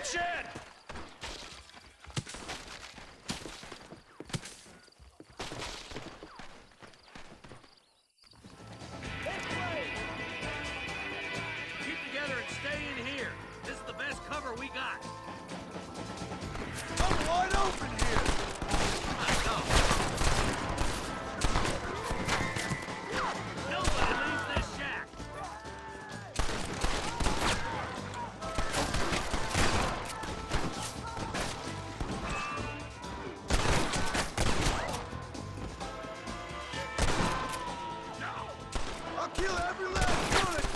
Attention! Keep together and stay in here. This is the best cover we got. I'm wide open here! I know. Nobody leaves this shack. I'll kill every last bullet!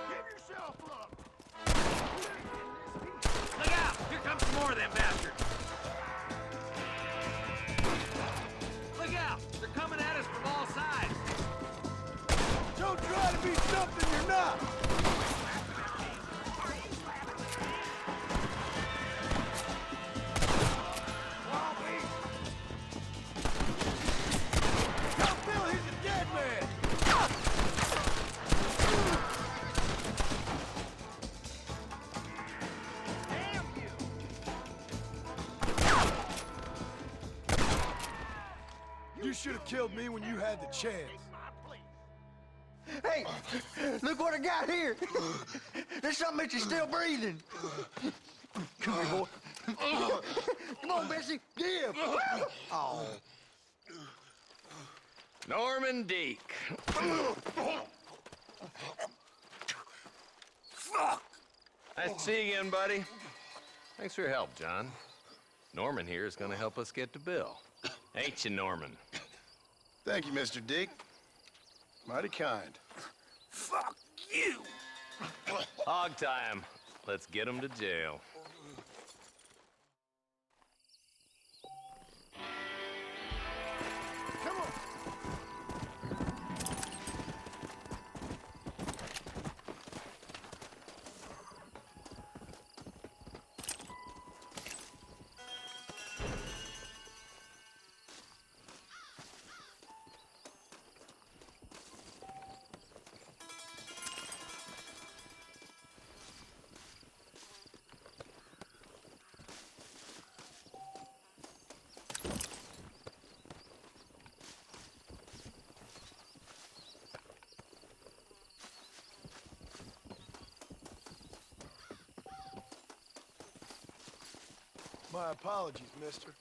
Give yourself up! Look out! Here comes some more of them bastards. Look out! They're coming at us from all sides. Don't try to be something you're not! Tell Bill he's a dead man! Damn you! You should have killed me when you had the chance. Hey, look what I got here. There's something that you're still breathing. Come here, boy. Come on, Bessie. Give. Oh. Norman Deek. Nice to see you again, buddy. Thanks for your help, John. Norman here is gonna help us get to Bill. Ain't you, Norman? Thank you, Mr. Dick. Mighty kind. Fuck you! Hog time. Let's get him to jail. Come on. My apologies, mister.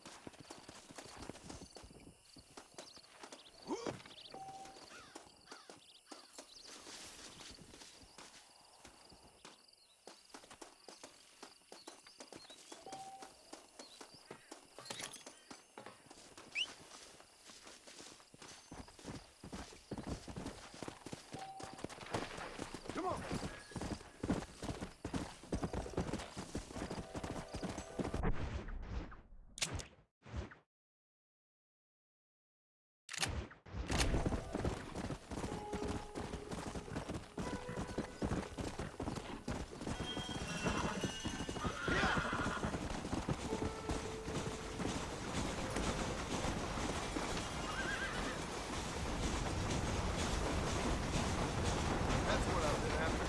Come on. That's what I've been after.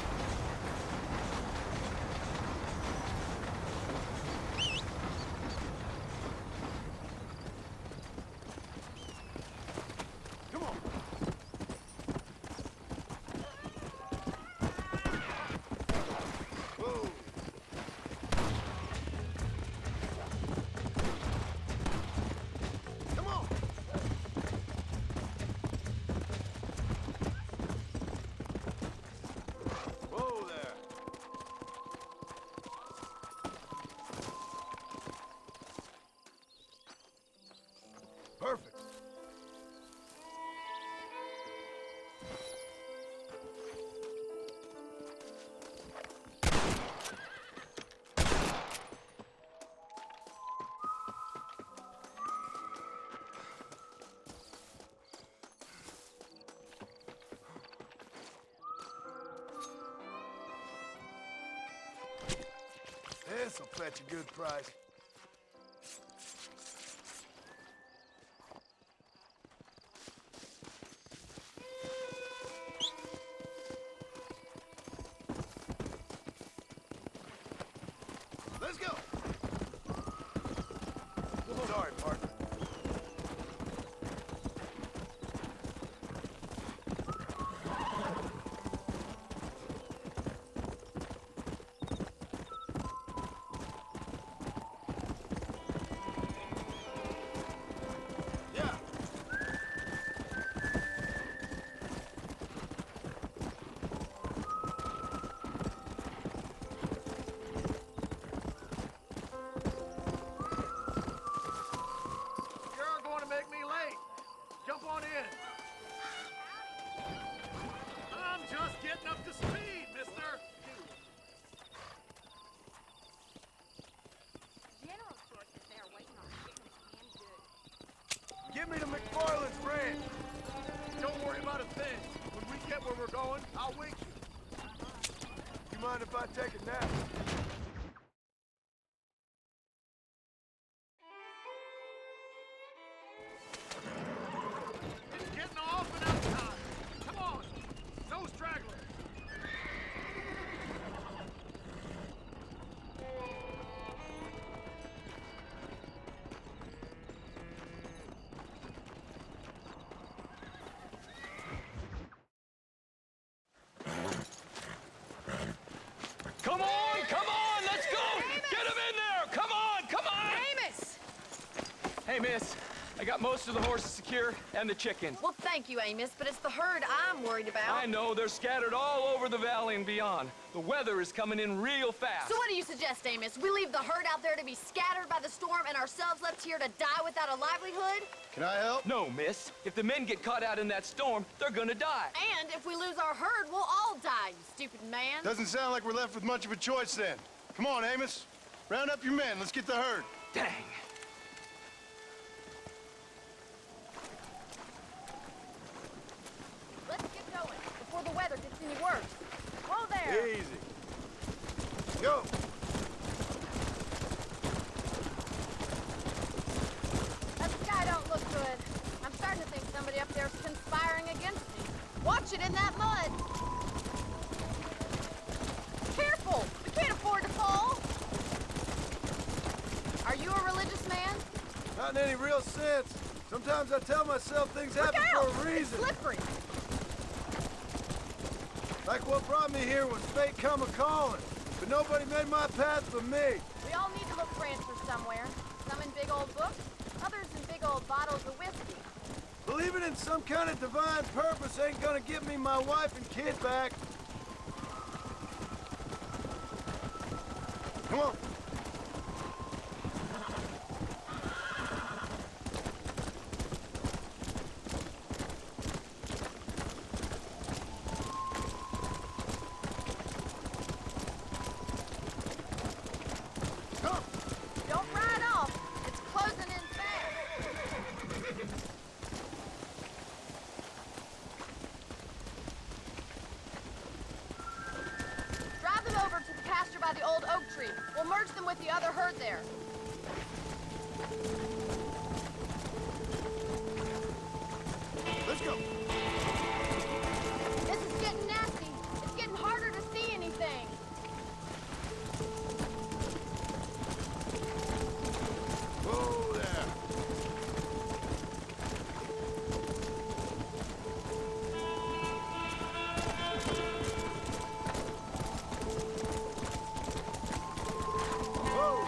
Come on. Whoa. Come on. Whoa there. Perfect. This'll fetch a good price. Just getting up to speed, mister. General Stores is there waiting on shipments and goods. Give me the McFarland's ranch. Don't worry about a thing. When we get where we're going, I'll wake you. You mind if I take a nap? It's getting off and out time. Come on. No stragglers. Come on, let's go! Get him in there! Come on! Amos! Hey, miss. I got most of the horses secure and the chickens. Well, thank you, Amos, but it's the herd I'm worried about. I know, they're scattered all over the valley and beyond. The weather is coming in real fast. So what do you suggest, Amos? We leave the herd out there to be scattered by the storm and ourselves left here to die without a livelihood? Can I help? No, miss. If the men get caught out in that storm, they're gonna die. And if we lose our herd, we'll all die, you stupid man. Doesn't sound like we're left with much of a choice then. Come on, Amos. Round up your men. Let's get the herd. Dang. Let's get going before the weather gets any worse. Whoa there! Easy. Go. That sky don't look good. I'm starting to think somebody up there's conspiring against me. Watch it in that mud. Careful! We can't afford to fall. Are you a religious man? Not in any real sense. Sometimes I tell myself things Look happen out! for a It's reason. slippery. Like what brought me here was fate come a-calling. But nobody made my path but me. We all need to look for answers somewhere. Some in big old books, others in big old bottles of whiskey. Believing in some kind of divine purpose ain't gonna give me my wife and kid back. Come on. Come. Don't ride off. It's closing in fast. Drive them over to the pasture by the old oak tree. We'll merge them with the other herd there. Let's go. This is getting nasty. It's getting harder to see anything. Whoa there. Whoa.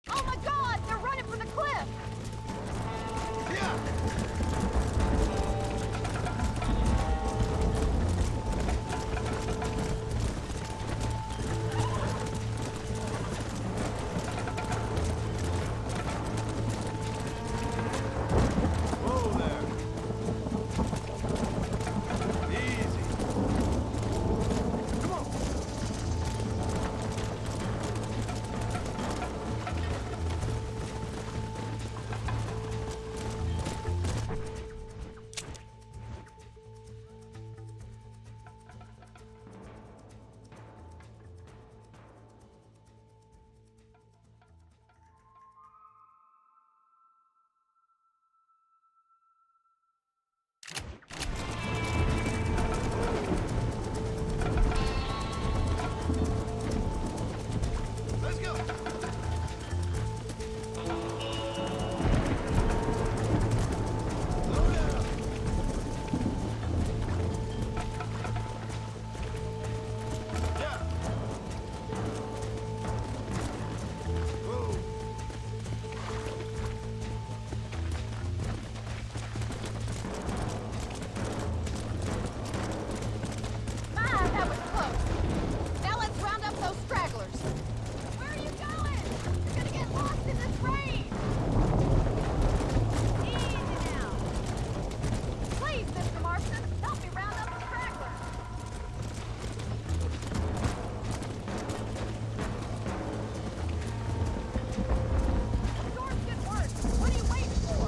Oh my God! They're running for the cliff! Whoa there. Easy. Come on. Let's go. Slow down. Yeah. Whoa. My, that was close. Now let's round up those stragglers. Where are you going? You're gonna get lost in this rain. Easy now. Please, Mr. Marston, help me round up the stragglers. The storm's getting worse. What are you waiting for?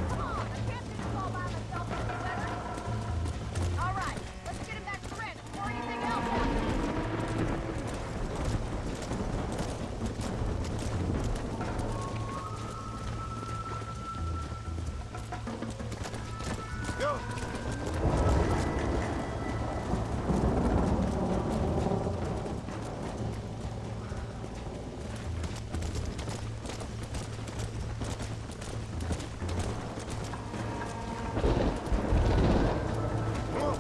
Come on, I can't do this all by myself in the weather. All right, let's get him back to ranch before anything else happens. Go. Come on.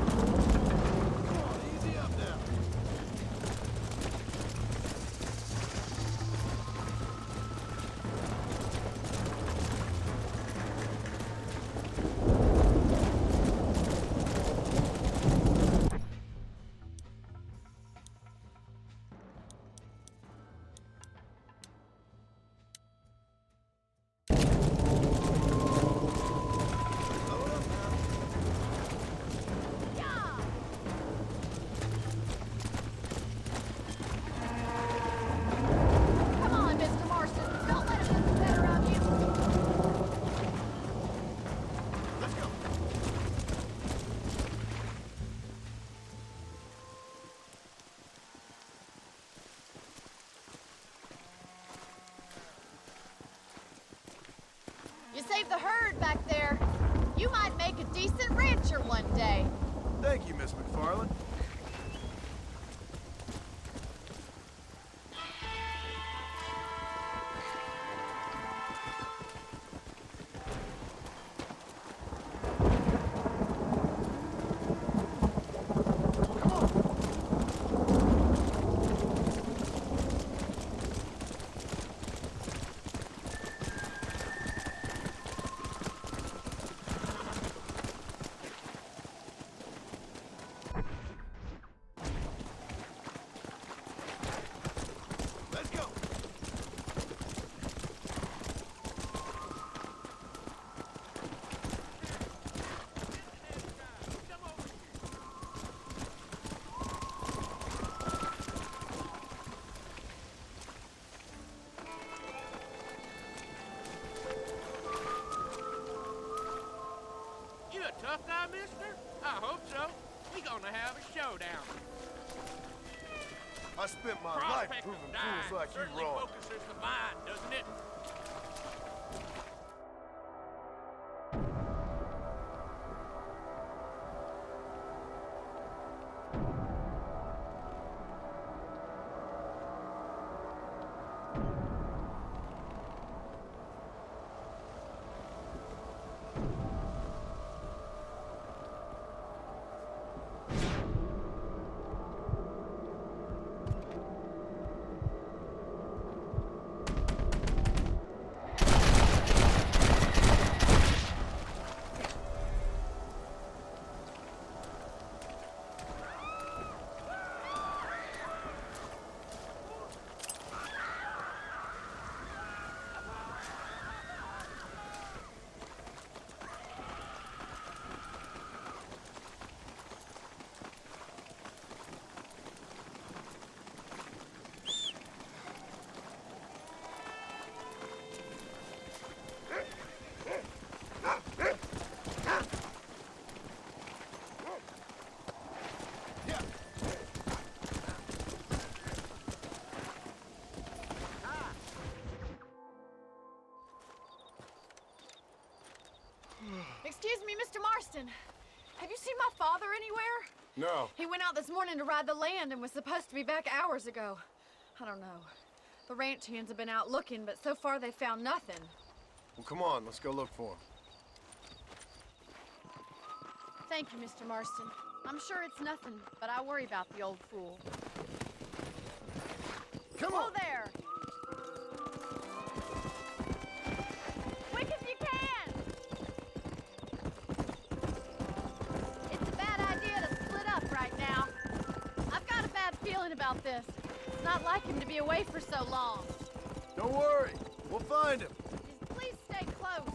Come on, easy up now. Load up now. Yeah! Come on, Mr. Marston. Don't let him get the better of you. Let's go. You saved the herd back there. You might make a decent rancher one day. Thank you, Miss McFarland. tough now, mister? I hope so. We gonna have a showdown. I spent my life Prospect proving of dying fools like you certainly wrong. focuses the mind, doesn't it? Excuse me, Mr. Marston. Have you seen my father anywhere? No. He went out this morning to ride the land and was supposed to be back hours ago. I don't know. The ranch hands have been out looking, but so far they found nothing. Well, come on, let's go look for him. Thank you, Mr. Marston. I'm sure it's nothing, but I worry about the old fool. Come Whoa on! there! Quick as you can! It's a bad idea to split up right now. I've got a bad feeling about this. It's not like him to be away for so long. Don't worry, we'll find him. Just please stay close.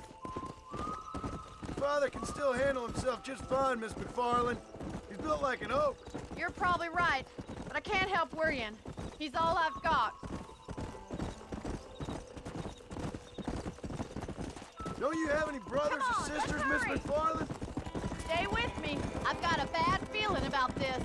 Father can still handle himself just fine, Miss McFarland. He's built like an oak. You're probably right, but I can't help worrying. He's all I've got. Don't you have any brothers Come or on, let's sisters, Miss hurry. McFarland? Stay with me. I've got a bad feeling about this.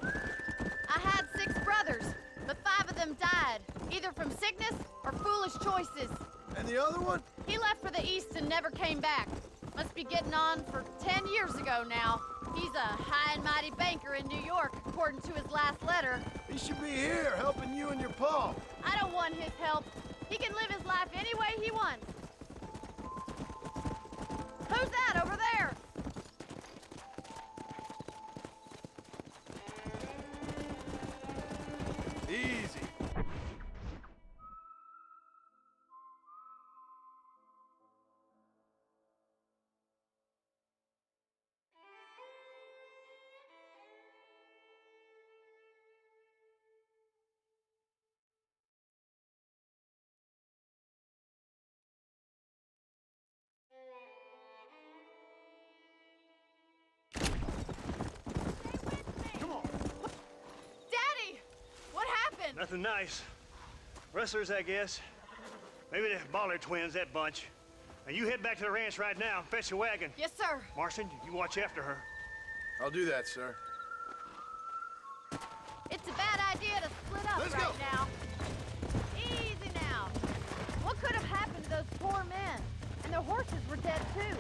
I had 6 brothers, but 5 of them died, either from sickness or foolish choices. And the other one? He left for the east and never came back. Must be getting on for 10 years ago now. He's a high and mighty banker in New York, according to his last letter. He should be here, helping you and your pa. I don't want his help. He can live his life any way he wants. Who's that over there? Easy. Daddy! What happened? Nothing nice. Rustlers, I guess. Maybe the Baller twins, that bunch. Now you head back to the ranch right now. Fetch the wagon. Yes, sir. Marston, you watch after her. I'll do that, sir. It's a bad idea to split up Let's right go. now. Easy now. What could have happened to those poor men? And their horses were dead too.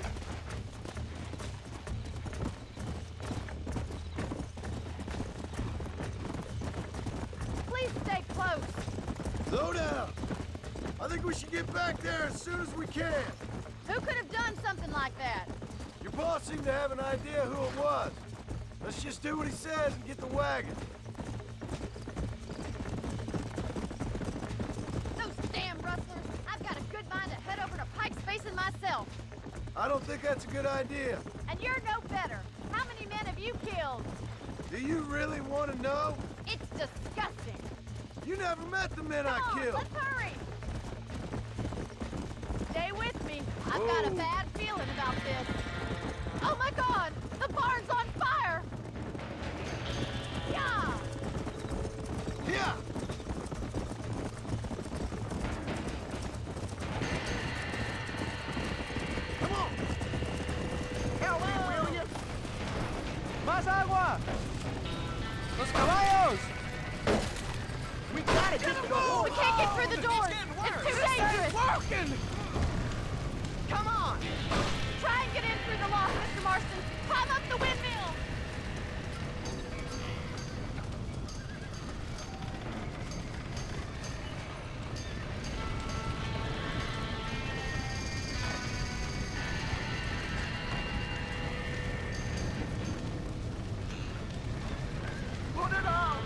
Please stay close. Slow down. I think we should get back there as soon as we can. Who could have done something like that? Your boss seemed to have an idea who it was. Let's just do what he says and get the wagon. Those damn rustlers! I've got a good mind to head over to Pike's Basin myself. I don't think that's a good idea. And you're no better. How many men have you killed? Do you really want to know? It's disgusting. You never met the men Come I on, killed. let's hurry. Stay with me. I've got a Whoa. bad feeling about this. Oh my God! The barn's on fire! Yeah! Yeah. Come on. Help me, will you? Más agua! Los caballos! We gotta get the door! We can't get through the doors! It's too dangerous! Working! Come on! Try and get in through the lock, Mr. Marston! Climb up the windmill! Put it on!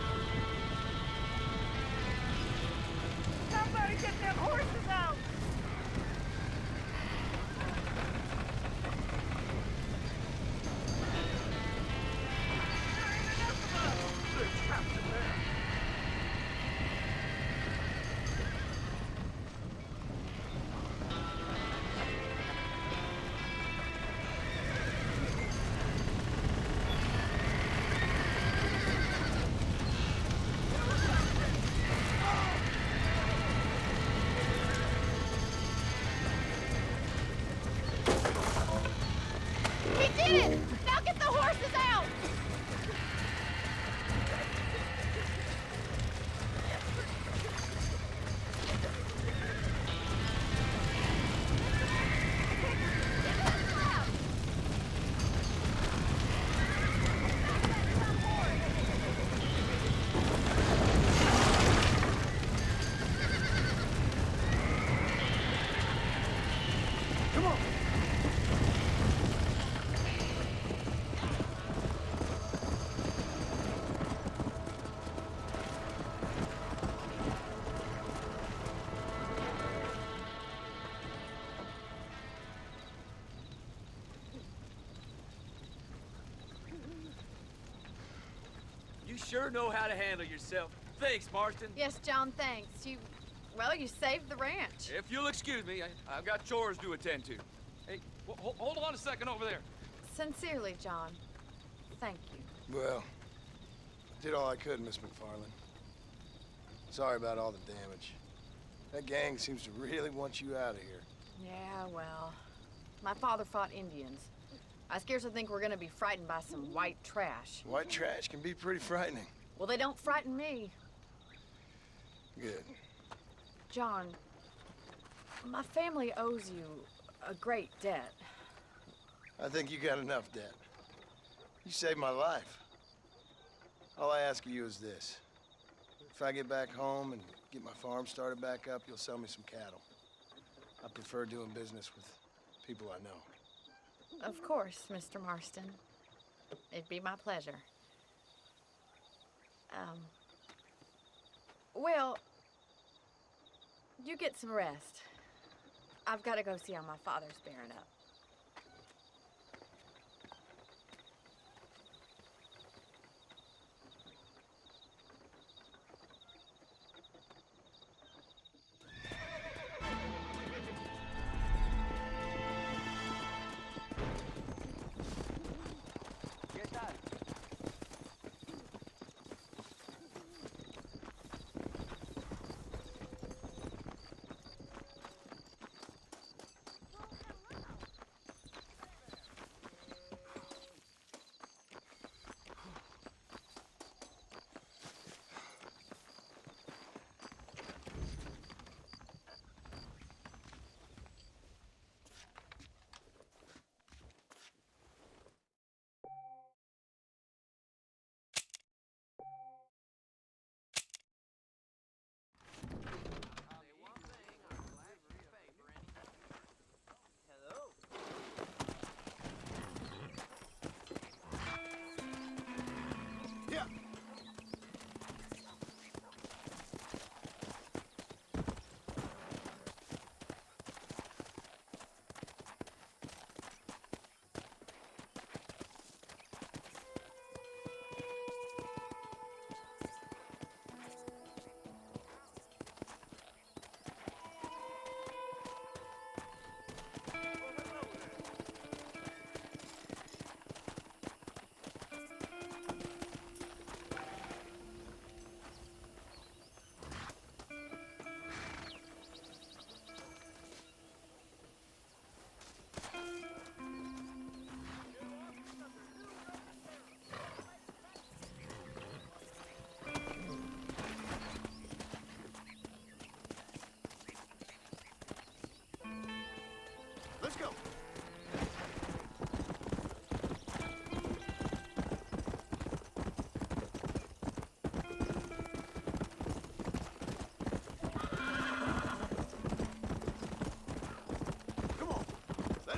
Somebody get them horses out! He did it! Now get the horses out! Come on! You sure know how to handle yourself. Thanks, Marston. Yes, John, thanks. Well, you saved the ranch. If you'll excuse me, I've got chores to attend to. Hey, hold on a second over there. Sincerely, John. Thank you. Well, did all I could, Miss McFarland. Sorry about all the damage. That gang seems to really want you out of here. Yeah, well, my father fought Indians. I scarcely think we're gonna be frightened by some white trash. White trash can be pretty frightening. Well, they don't frighten me. Good. John, my family owes you a great debt. I think you got enough debt. You saved my life. All I ask of you is this. If I get back home and get my farm started back up, you'll sell me some cattle. I prefer doing business with people I know. Of course, Mr. Marston. It'd be my pleasure. Well, you get some rest. I've got to go see how my father's bearing up.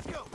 Let's go!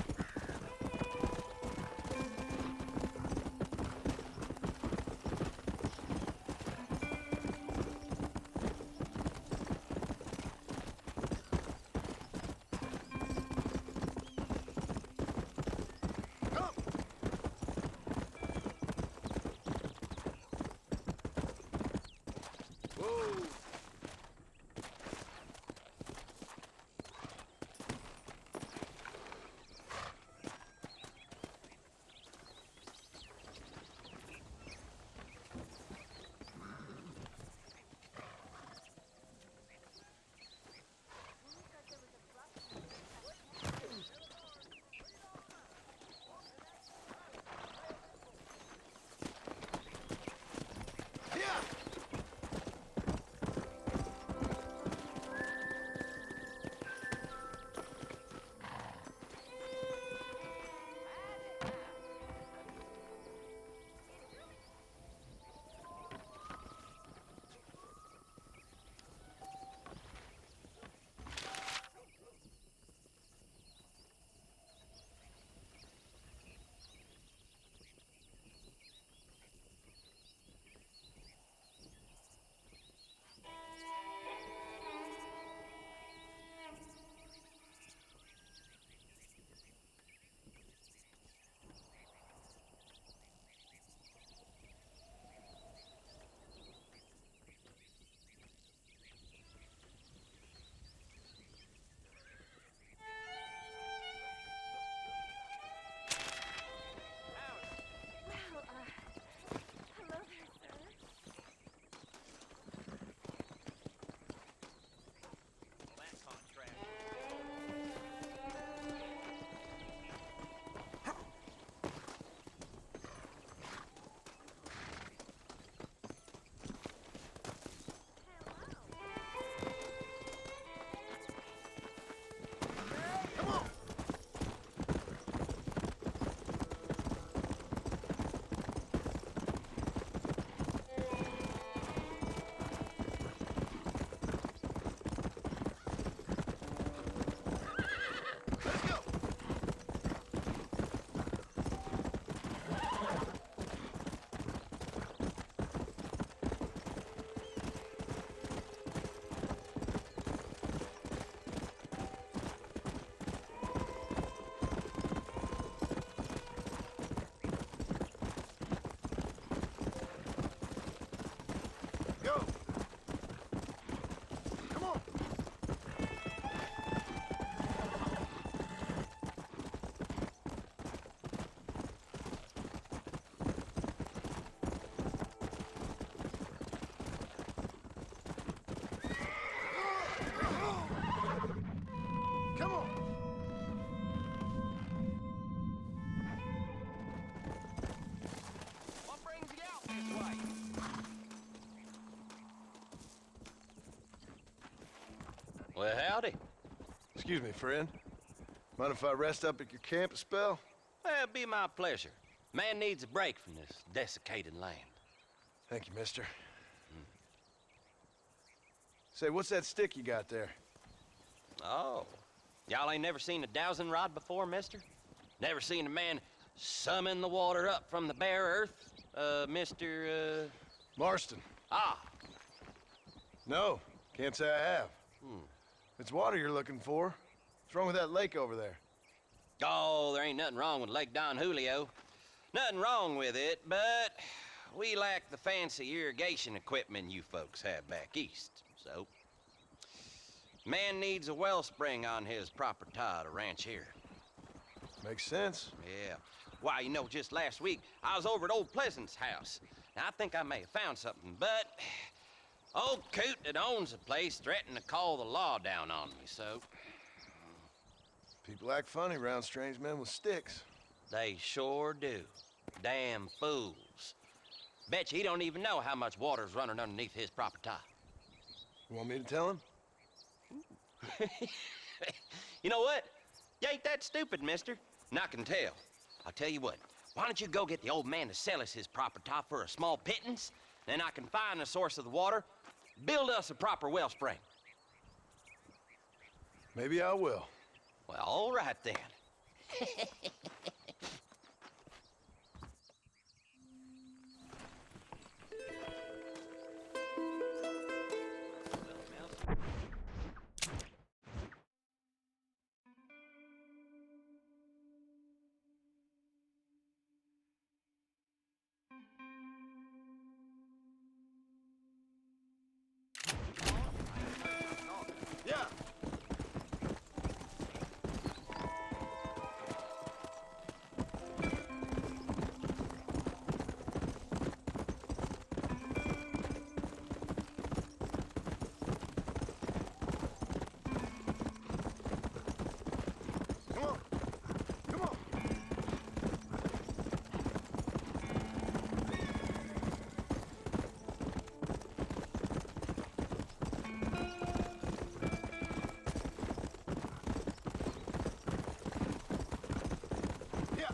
Hello there, sir. Go! Come on! Come on! What brings you out this way? Well, howdy. Excuse me, friend. Mind if I rest up at your camp a spell? Well, it'd be my pleasure. Man needs a break from this desiccated land. Thank you, mister. Say, what's that stick you got there? Oh. Y'all ain't never seen a dowsing rod before, mister? Never seen a man summon the water up from the bare earth? Mr. Marston. Ah. No, can't say I have. It's water you're looking for. What's wrong with that lake over there? Oh, there ain't nothing wrong with Lake Don Julio. Nothing wrong with it, but we lack the fancy irrigation equipment you folks have back east, so... Man needs a wellspring on his property to ranch here. Makes sense. Yeah. Why, you know, just last week, I was over at Old Pleasant's house. Now, I think I may have found something, but... Old coot that owns the place threatened to call the law down on me, so... People act funny around strange men with sticks. They sure do. Damn fools. Bet you he don't even know how much water's running underneath his property. You want me to tell him? You know what? You ain't that stupid, mister. And I can tell. I'll tell you what. Why don't you go get the old man to sell us his property for a small pittance? Then I can find the source of the water, build us a proper wellspring. Maybe I will. Well, all right then. Yeah. Come on. Come on. Yeah.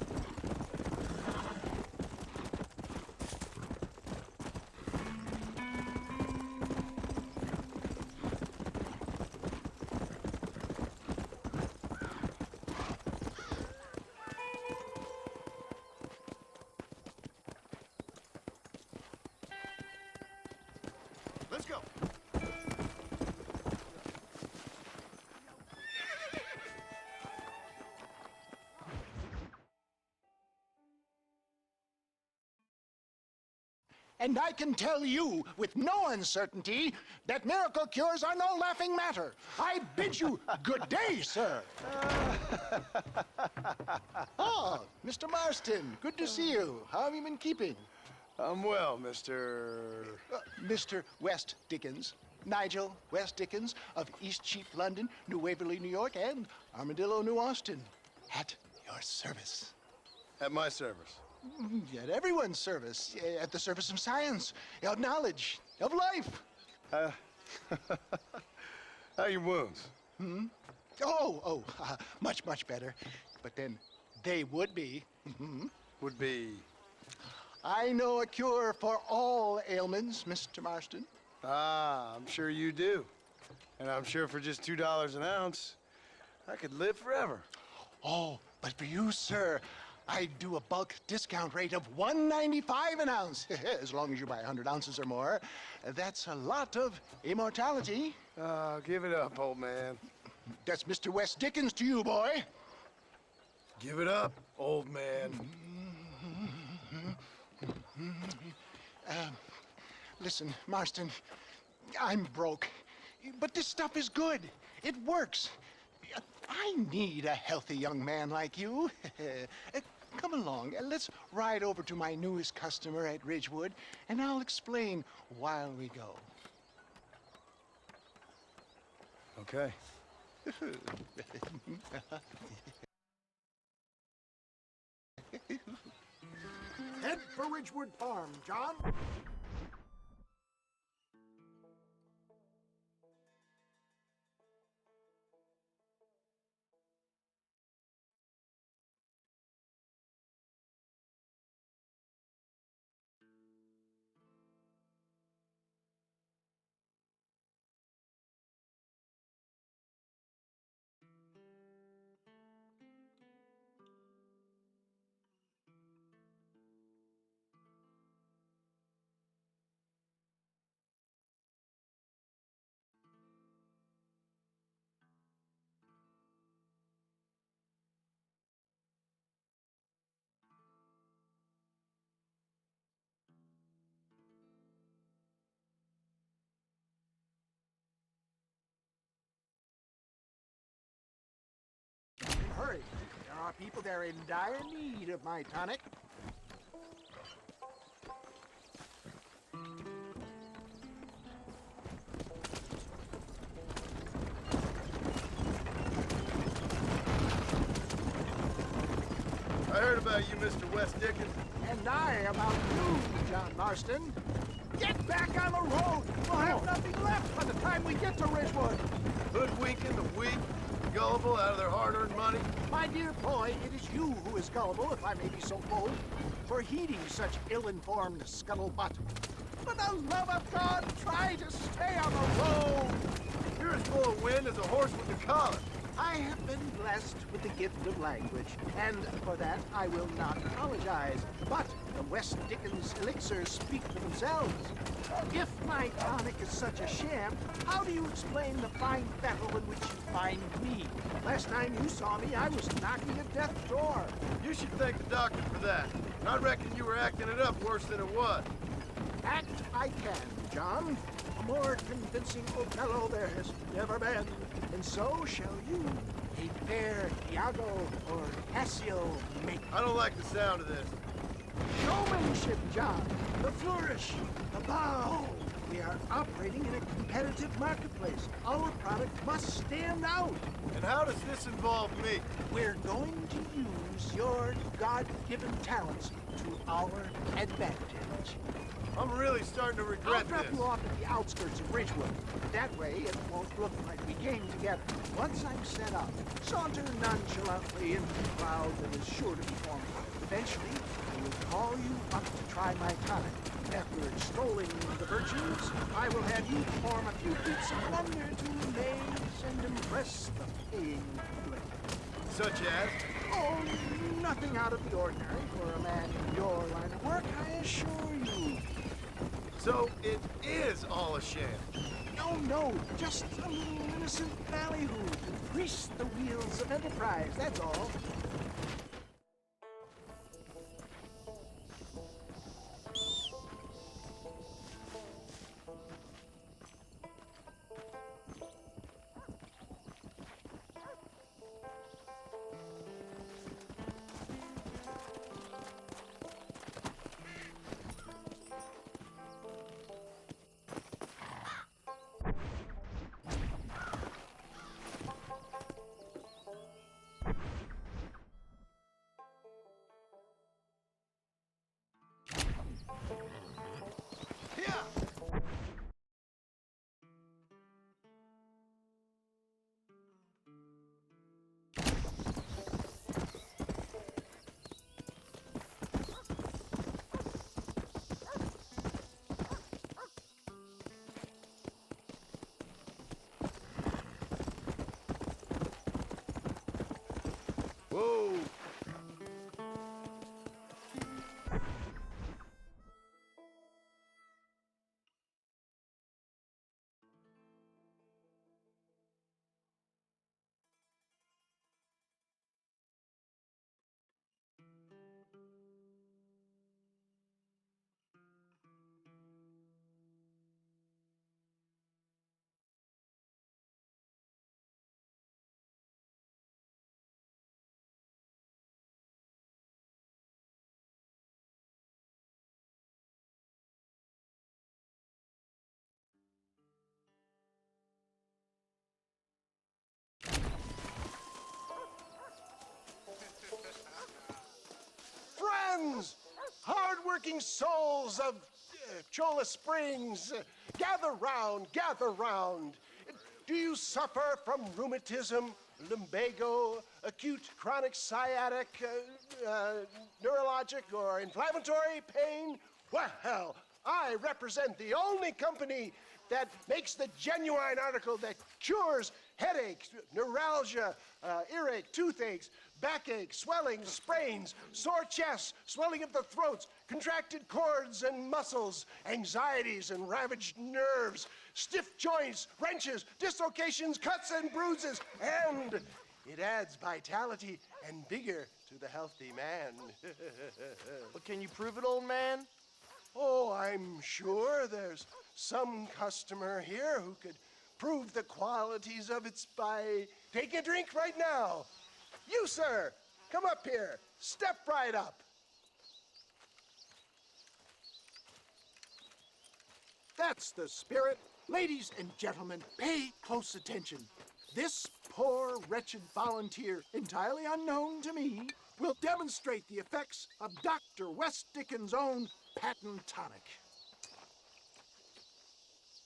Let's go. And I can tell you with no uncertainty that miracle cures are no laughing matter. I bid you good day, sir. Oh, Mr. Marston, good to see you. How have you been keeping? I'm well, Mr. Mr. West Dickens. Nigel West Dickens of Eastcheap, London, New Waverly, New York, and Armadillo, New Austin. At your service. At my service. At everyone's service. At the service of science, of knowledge, of life. How are your wounds? Much, much better. But then they would be. Would be. I know a cure for all ailments, Mr. Marston. Ah, I'm sure you do. And I'm sure for just $2 an ounce, I could live forever. Oh, but for you, sir, I do a bulk discount rate of $1.95 an ounce, as long as you buy 100 ounces or more. That's a lot of immortality. Give it up, old man. That's Mr. West Dickens to you, boy. Give it up, old man. Listen, Marston, I'm broke, but this stuff is good. It works. I need a healthy young man like you. Come along, let's ride over to my newest customer at Ridgewood, and I'll explain while we go. Okay. Head for Ridgewood Farm, John. Hurry. There are people there in dire need of my tonic. I heard about you, Mr. West Dickens. And I about you, John Marston. Get back on the road! We'll have nothing left by the time we get to Ridgewood. Hoodwinking the weak, gullible out of their hard-earned money. My dear boy, it is you who is gullible, if I may be so bold, for heeding such ill-informed scuttlebutt. For the love of God, try to stay on the road! You're as full of wind as a horse with a collar. I have been blessed with the gift of language, and for that I will not apologize. But the West Dickens elixirs speak for themselves. If my tonic is such a sham, how do you explain the fine fettle in which you find me? Last time you saw me, I was knocking at death's door. You should thank the doctor for that. I reckon you were acting it up worse than it was. Act I can, John. A more convincing Othello there has never been. And so shall you, a fair Iago or Cassio make. I don't like the sound of this. Showmanship, John. The flourish, the bow. We are operating in a competitive marketplace. Our product must stand out. And how does this involve me? We're going to use your God-given talents to our advantage. I'm really starting to regret I'll drop this. you off at the outskirts of Ridgewood. That way, it won't look like we came together. Once I'm set up, saunter nonchalantly into the crowd that is sure to be forming. Eventually, I will call you up to try my tonic. After extolling the virtues, I will have you perform a few feats of wonder to amaze and impress the paying public. Such as? Oh, nothing out of the ordinary for a man in your line of work, I assure you. So it is all a sham. No, just a little innocent ballyhoo to grease the wheels of enterprise, that's all. Whoa! Friends, hard-working souls of Cholla Springs, gather round, gather round. Do you suffer from rheumatism, lumbago, acute chronic sciatic, neurologic, or inflammatory pain? Well, I represent the only company that makes the genuine article that cures headaches, neuralgia, earache, toothaches, backache, swelling, sprains, sore chests, swelling of the throats, contracted cords and muscles, anxieties and ravaged nerves, stiff joints, wrenches, dislocations, cuts and bruises, and it adds vitality and vigor to the healthy man. But can you prove it, old man? Oh, I'm sure there's some customer here who could prove the qualities of it by taking a drink right now. You, sir, come up here. Step right up. That's the spirit. Ladies and gentlemen, pay close attention. This poor, wretched volunteer, entirely unknown to me, will demonstrate the effects of Dr. West Dickens' own patent tonic.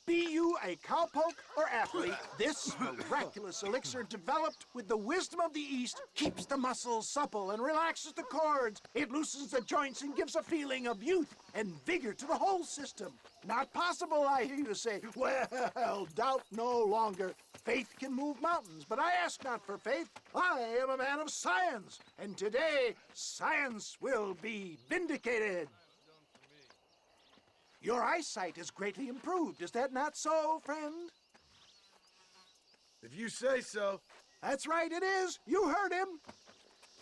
Be you a cowpoke or athlete, this miraculous elixir developed with the wisdom of the East keeps the muscles supple and relaxes the cords. It loosens the joints and gives a feeling of youth and vigor to the whole system. Not possible, I hear you say. Well, doubt no longer. Faith can move mountains, but I ask not for faith. I am a man of science, and today science will be vindicated. Your eyesight is greatly improved. Is that not so, friend? If you say so. That's right, it is. You heard him.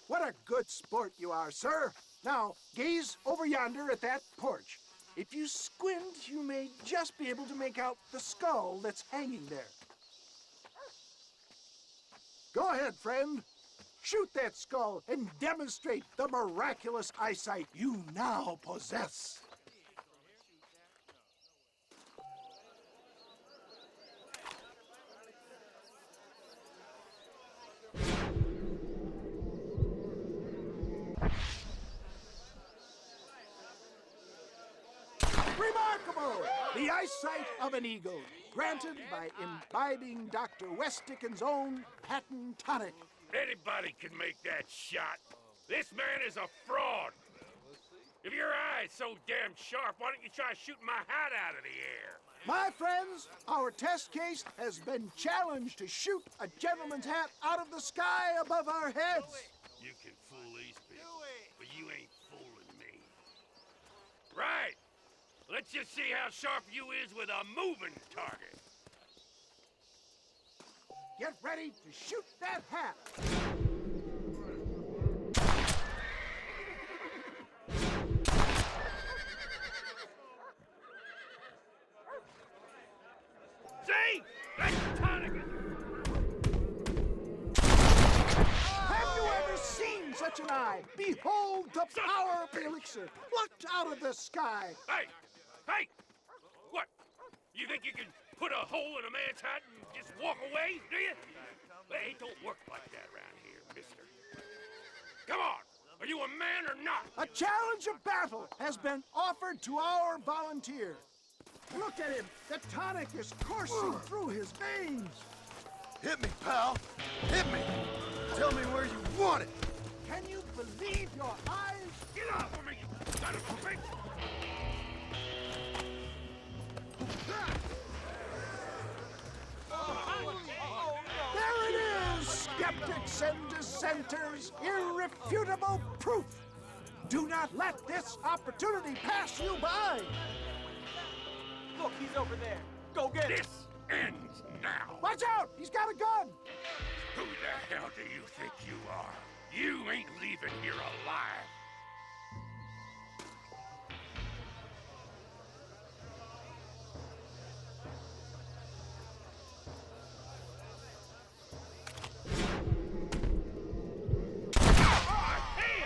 What a good sport you are, sir. Now, gaze over yonder at that porch. If you squint, you may just be able to make out the skull that's hanging there. Go ahead, friend. Shoot that skull and demonstrate the miraculous eyesight you now possess. Remarkable! The eyesight of an eagle, granted by imbibing Dr. Westickens' own patent tonic. Anybody can make that shot. This man is a fraud. If your eye's so damn sharp, why don't you try shooting my hat out of the air? My friends, our test case has been challenged to shoot a gentleman's hat out of the sky above our heads. You can fool these people, but you ain't fooling me. Right. Let's just see how sharp you is with a moving target. Get ready to shoot that hat. See? That's tonic. Have you ever seen such an eye? Behold the power of the elixir plucked out of the sky. Hey! Hey! What? You think you can put a hole in a man's hat and just walk away, do you? Hey, it don't work like that around here, mister. Come on! Are you a man or not? A challenge of battle has been offered to our volunteer. Look at him. The tonic is coursing through his veins. Hit me, pal. Hit me. Tell me where you want it. Can you believe your eyes? Get off of me, you son of a bitch! There it is, skeptics and dissenters, irrefutable proof. Do not let this opportunity pass you by. Look, he's over there. Go get him. This ends now. Watch out, he's got a gun. Who the hell do you think you are? You ain't leaving here alive.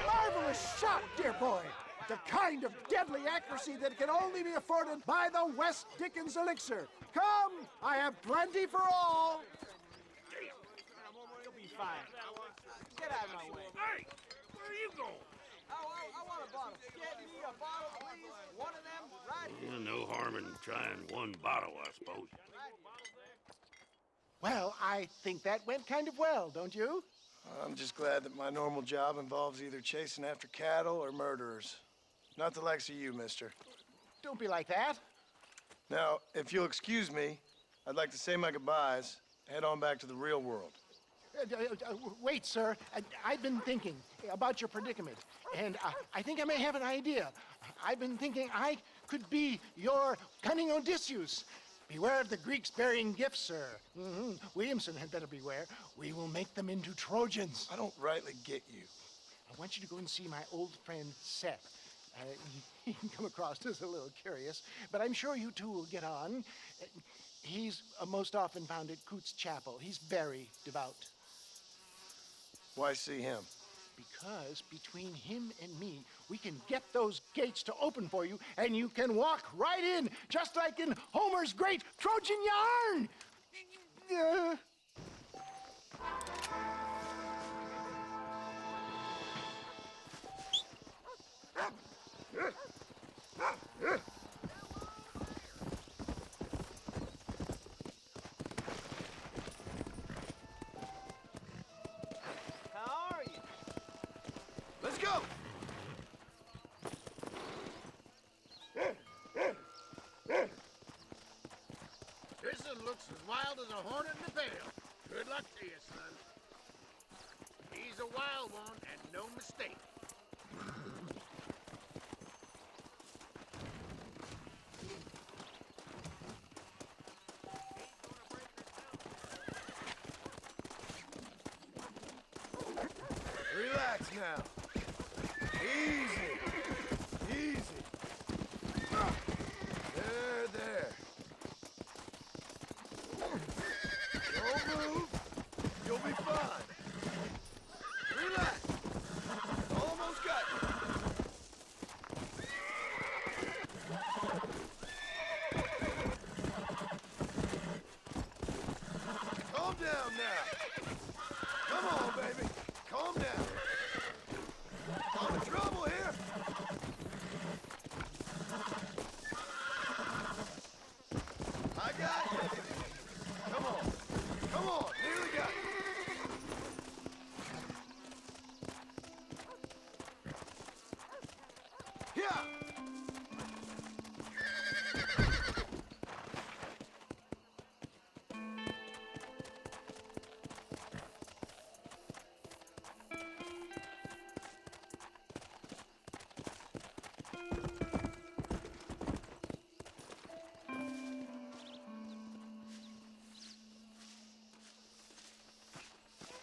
Marvelous shot, dear boy. The kind of deadly accuracy that can only be afforded by the West Dickens elixir. Come, I have plenty for all. You'll be fine. Get out of my way. Hey, where are you going? I want a bottle. Get me a bottle, please. One of them right here. No harm in trying one bottle, I suppose. Well, I think that went kind of well, don't you? I'm just glad that my normal job involves either chasing after cattle or murderers. Not the likes of you, mister. Don't be like that. Now, if you'll excuse me, I'd like to say my goodbyes, head on back to the real world. Wait, sir. I've been thinking about your predicament, and I think I may have an idea. I've been thinking I could be your cunning Odysseus. Beware of the Greeks bearing gifts, sir. Williamson had better beware. We will make them into Trojans. I don't rightly get you. I want you to go and see my old friend Seth. He can come across as a little curious, but I'm sure you two will get on. He's most often found at Coots Chapel. He's very devout. Why see him? Because between him and me, we can get those gates to open for you, and you can walk right in, just like in Homer's great Trojan yarn! wild as a hornet in the tail. Good luck to you, son. He's a wild one, and no mistake. Relax now. Easy. Easy. There. Don't move. You'll be fine. Relax. Almost got you. Calm down now. Come on, baby. Calm down. I'm in trouble here. I got you. Come on, nearly got you. Yeah.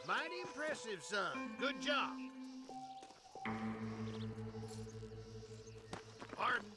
Mighty impressive, son. Good job. Pardon?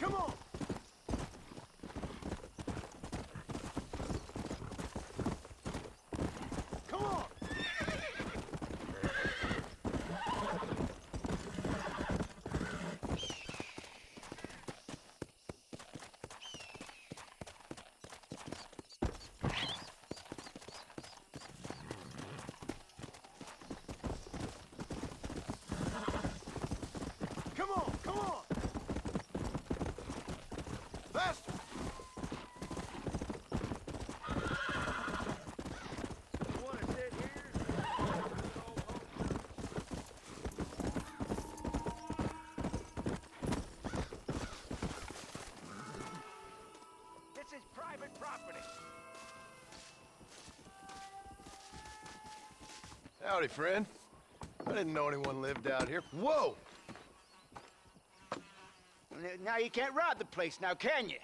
Come on! Come on! Come on! Faster! You want to sit here? This is private property. Howdy, friend. I didn't know anyone lived out here. Whoa! Now you can't rob the place, now can you?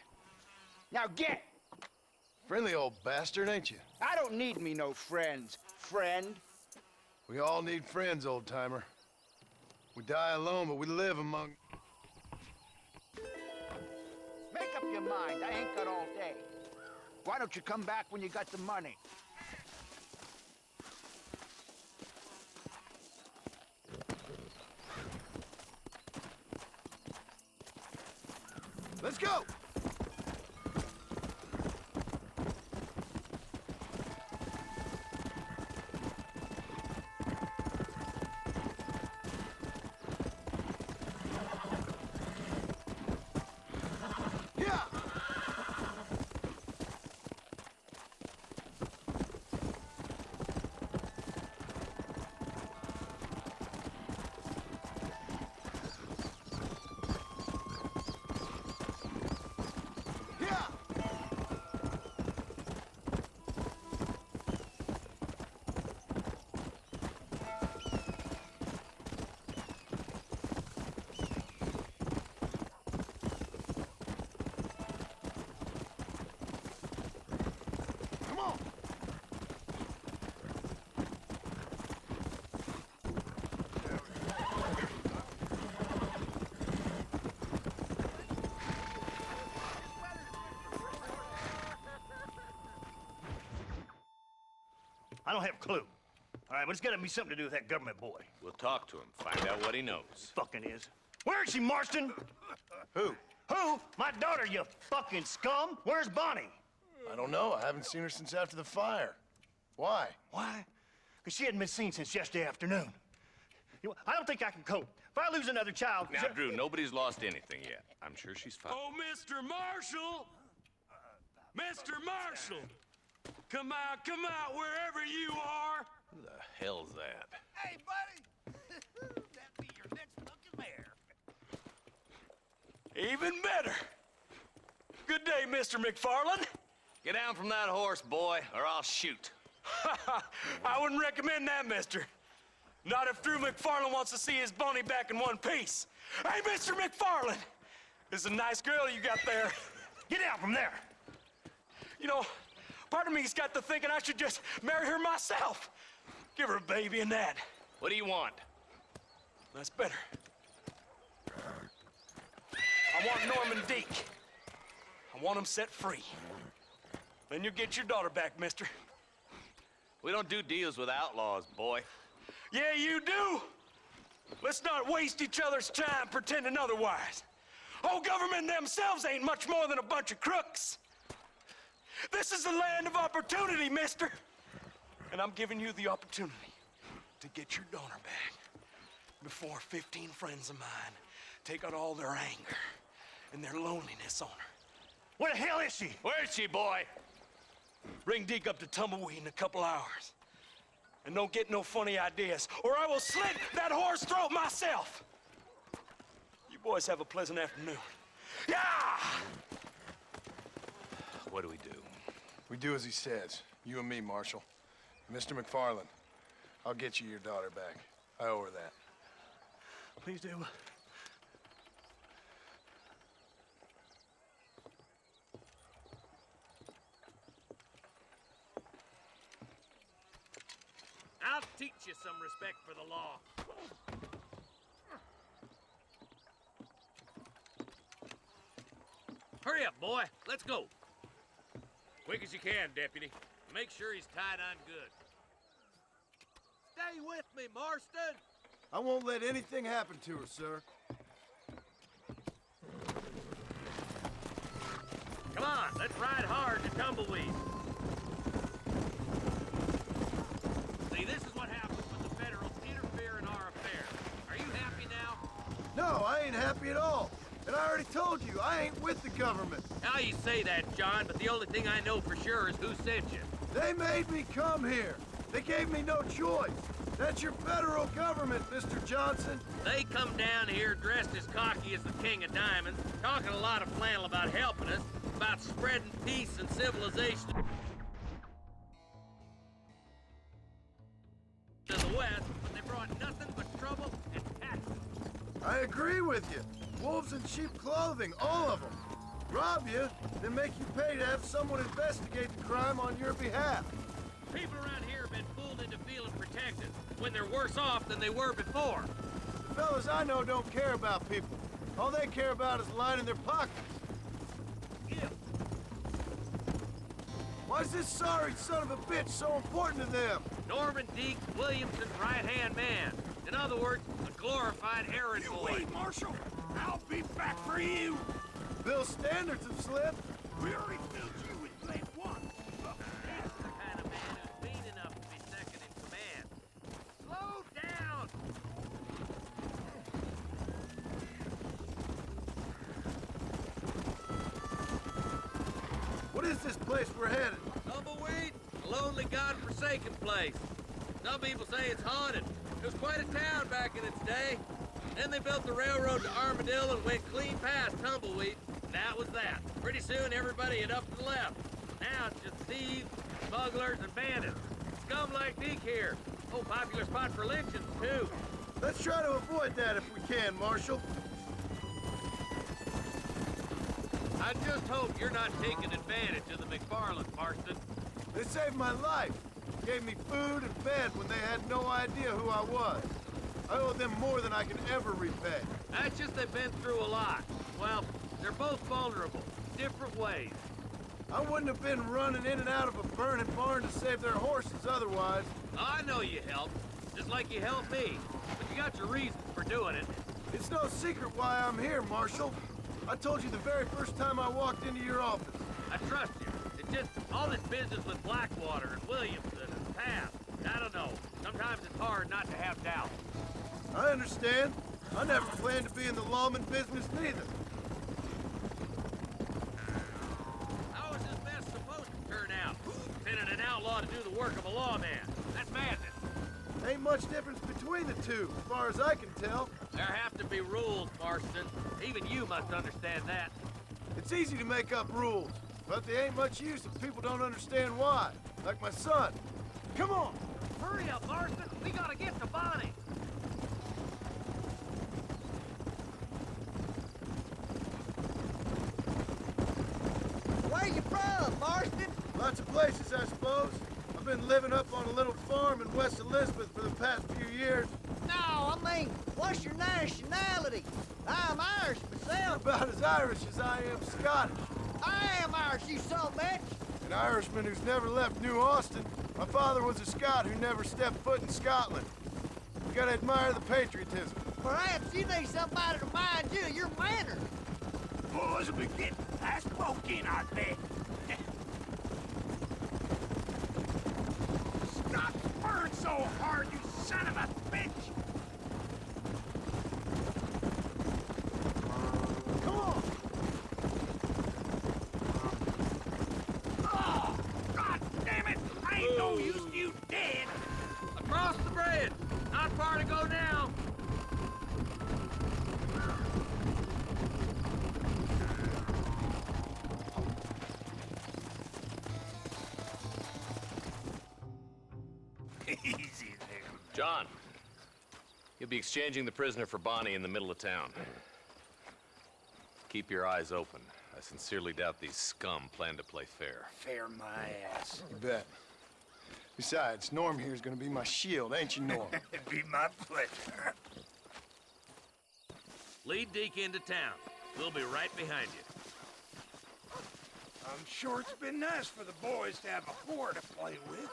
Now get! Friendly old bastard, ain't you? I don't need me no friends, friend. We all need friends, old-timer. We die alone, but we live among... Make up your mind, I ain't got all day. Why don't you come back when you got the money? Let's go! Yeah! I don't have a clue. All right, but it's gotta be something to do with that government boy. We'll talk to him, find out what he knows. Fucking is. Where is she, Marston? Who? Who? My daughter, you fucking scum. Where's Bonnie? I don't know. I haven't seen her since after the fire. Why? Why? Because she hadn't been seen since yesterday afternoon. You know, I don't think I can cope. If I lose another child... Now, Drew, nobody's lost anything yet. I'm sure she's fine. Oh, Mr. Marshall! Mr. Marshall! Come out, wherever you are! Who the hell's that? Hey, buddy! That'd be your next fucking mayor. Even better. Good day, Mr. McFarland. Get down from that horse, boy, or I'll shoot. I wouldn't recommend that, mister. Not if Drew McFarland wants to see his Bonnie back in one piece. Hey, Mr. McFarland! This is a nice girl you got there. Get out from there! You know, part of me's got to thinking I should just marry her myself. Give her a baby and that. What do you want? That's better. I want Norman Deek. I want him set free. Then you get your daughter back, mister. We don't do deals with outlaws, boy. Yeah, you do. Let's not waste each other's time pretending otherwise. Old government themselves ain't much more than a bunch of crooks. This is the land of opportunity, mister. And I'm giving you the opportunity to get your daughter back before 15 friends of mine take out all their anger and their loneliness on her. Where the hell is she? Where is she, boy? Bring Deke up to Tumbleweed in a couple hours. And don't get no funny ideas, or I will slit that horse throat myself. You boys have a pleasant afternoon. Yeah! What do we do? We do as he says. You and me, Marshal. Mr. McFarland, I'll get you your daughter back. I owe her that. Please do. I'll teach you some respect for the law. Hurry up, boy. Let's go. Quick as you can, Deputy. Make sure he's tied on good. Stay with me, Marston. I won't let anything happen to her, sir. Come on, let's ride hard to Tumbleweed. See, this is what happens when the Federals interfere in our affairs. Are you happy now? No, I ain't happy at all. And I already told you, I ain't with the government. Now you say that, John, but the only thing I know for sure is who sent you. They made me come here. They gave me no choice. That's your federal government, Mr. Johnson. They come down here dressed as cocky as the King of Diamonds, talking a lot of flannel about helping us, about spreading peace and civilization to the West, but they brought nothing but trouble and taxes. I agree with you. Wolves in cheap clothing, all of them. Rob you, then make you pay to have someone investigate the crime on your behalf. People around here have been fooled into feeling protected when they're worse off than they were before. The fellas I know don't care about people. All they care about is lining their pockets. Yeah. Why is this sorry son of a bitch so important to them? Norman Deke, Williamson's right-hand man. In other words, a glorified errand boy. Wait, Marshal. I'll be back for you. Bill's standards have slipped. We already filled you with blame once. He's the kind of man who's mean enough to be second in command. Slow down! What is this place we're headed? Tumbleweed, a lonely, god-forsaken place. Some people say it's haunted. It was quite a town back in its day. Then they built the railroad to Armadillo and went clean past Tumbleweed. And that was that. Pretty soon, everybody had up to the left. Now it's just thieves, smugglers, and bandits. Scum like Deke here. Oh, popular spot for lynchings, too. Let's try to avoid that if we can, Marshal. I just hope you're not taking advantage of the McFarland, Marston. They saved my life. Gave me food and bed when they had no idea who I was. I owe them more than I can ever repay. That's just they've been through a lot. Well, they're both vulnerable, different ways. I wouldn't have been running in and out of a burning barn to save their horses otherwise. I know you helped, just like you helped me. But you got your reasons for doing it. It's no secret why I'm here, Marshal. I told you the very first time I walked into your office. I trust you. It's just all this business with Blackwater and Williamson and Taft. I don't know. Sometimes it's hard not to have doubt. I understand. I never planned to be in the lawman business neither. How is this mess supposed to turn out? Sending an outlaw to do the work of a lawman. That's madness. Ain't much difference between the two, as far as I can tell. There have to be rules, Marston. Even you must understand that. It's easy to make up rules, but they ain't much use if people don't understand why. Like my son. Come on! Hurry up, Marston. We gotta get to Bonnie. Where you from, Marston? Lots of places, I suppose. I've been living up on a little farm in West Elizabeth for the past few years. No, I mean, what's your nationality? I'm Irish myself. About as Irish as I am Scottish. I am Irish, you son of a bitch. An Irishman who's never left New Austin. My father was a Scot who never stepped foot in Scotland. You gotta admire the patriotism. Perhaps you need somebody to mind you your manners. Boys will be getting fast smoking, I bet. Stop burning so hard, you son of a bitch! Come on! Oh, God damn it! I ain't no use to you dead! Across the bridge. Not far to go now. Easy there. John, you'll be exchanging the prisoner for Bonnie in the middle of town. Keep your eyes open. I sincerely doubt these scum plan to play fair. Fair my ass. You bet. Besides, Norm here's gonna be my shield, ain't you, Norm? It'd be my pleasure. Lead Deke into town. We'll be right behind you. I'm sure it's been nice for the boys to have a whore to play with.